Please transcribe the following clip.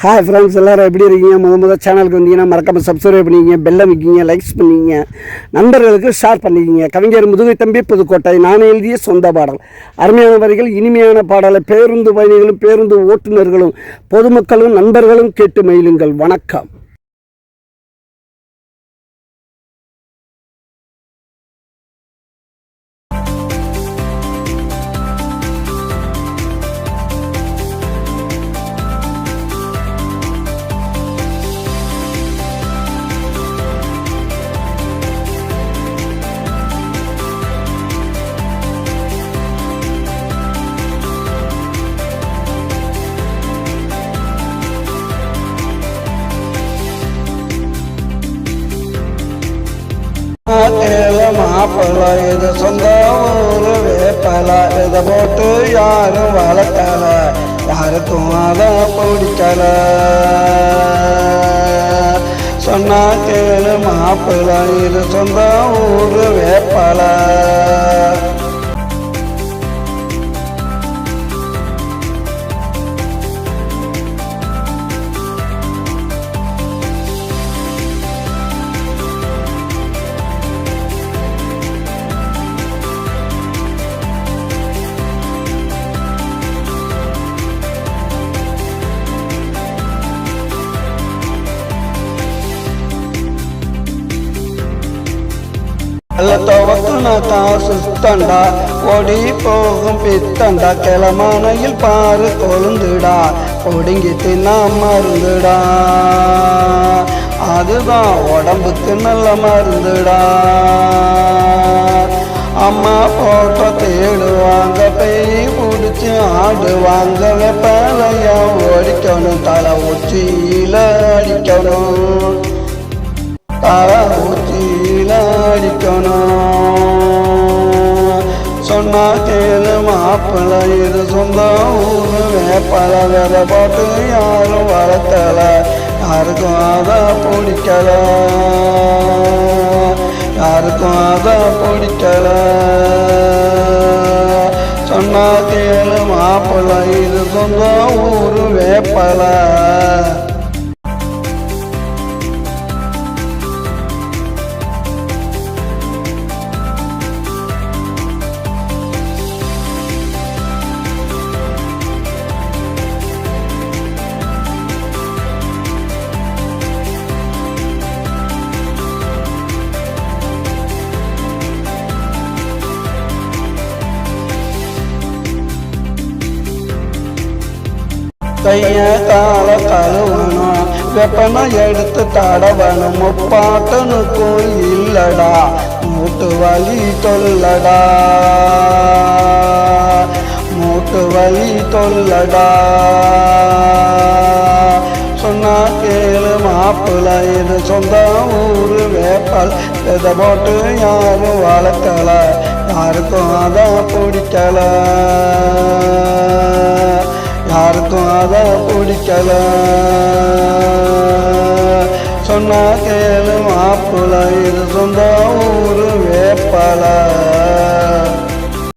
Hi friends, எல்லோரும் எப்படி இருக்கீங்க? முதல் சேனலுக்கு வந்தீங்கன்னா மறக்காமல் சப்ஸ்கிரைப் பண்ணிக்கிங்க, பெல்லை வைக்கிங்க, லைக்ஸ் பண்ணிக்கிங்க, நண்பர்களுக்கு ஷேர் பண்ணிக்கிங்க. கவிஞர் முதுகை தம்பி புதுக்கோட்டை. நான் எழுதிய சொந்த பாடல். அருமையான வரிகள், இனிமையான பாடலை பேருந்து பயணிகளும் பேருந்து ஓட்டுநர்களும் பொதுமக்களும் நண்பர்களும் கேட்டு மகிழுங்கள். வணக்கம். மாப்பிள்ள இது சொந்த ஊரு வேப்பல, இதை போட்டு யாரும் வளர்க்கல, யாருக்கும் அதை பிடிக்கல. சொன்னா கேளு மாப்பிள்ள இது சொந்த ஊரு வேப்பல. சுத்தண்டா ஓடி போகும் பித்தண்டா, கிளமானையில் பாரு கொழுந்துடா, ஒடுங்கி தின்னா மருந்துடா, அதுதான் உடம்புக்கு நல்ல மருந்துடா. அம்மா போட்ட தேடுவாங்க, பெய் பிடிச்சி ஆடுவாங்க, வெப்பலையா ஓடிக்கணும், தலை உச்சியில அடிக்கணும், தலை உச்சியில அடிக்கணும். சொன்னா கேளு மாப்பிள்ள இது சொந்த ஊரு வேப்பல, விதை போட்டு யாரும் வளர்த்தல, யாருக்கும் அதை பிடிக்கல, யாருக்கும் அதை பிடிக்கல. சொன்னா கேளு மாப்பிள்ள இது சொந்த ஊரு வேப்பல. கைய கால கழுவணும், வெப்பனை எடுத்து தடவணும், முப்பாட்டனுக்கும் இல்லடா மூட்டு வலி தொல்லடா, மூட்டு வலி தொல்லடா. சொன்னா கேளு மாப்பிள்ள இது சொந்த ஊரு வேப்பல், இதை போட்டு யாரும் வளர்க்கல, யாருக்கும் அதை பிடிக்கல, யாருக்கும் அதை பிடிக்கல. சொன்னா கேளு மாப்பிள்ள இது சொந்த ஊரு வேப்பல.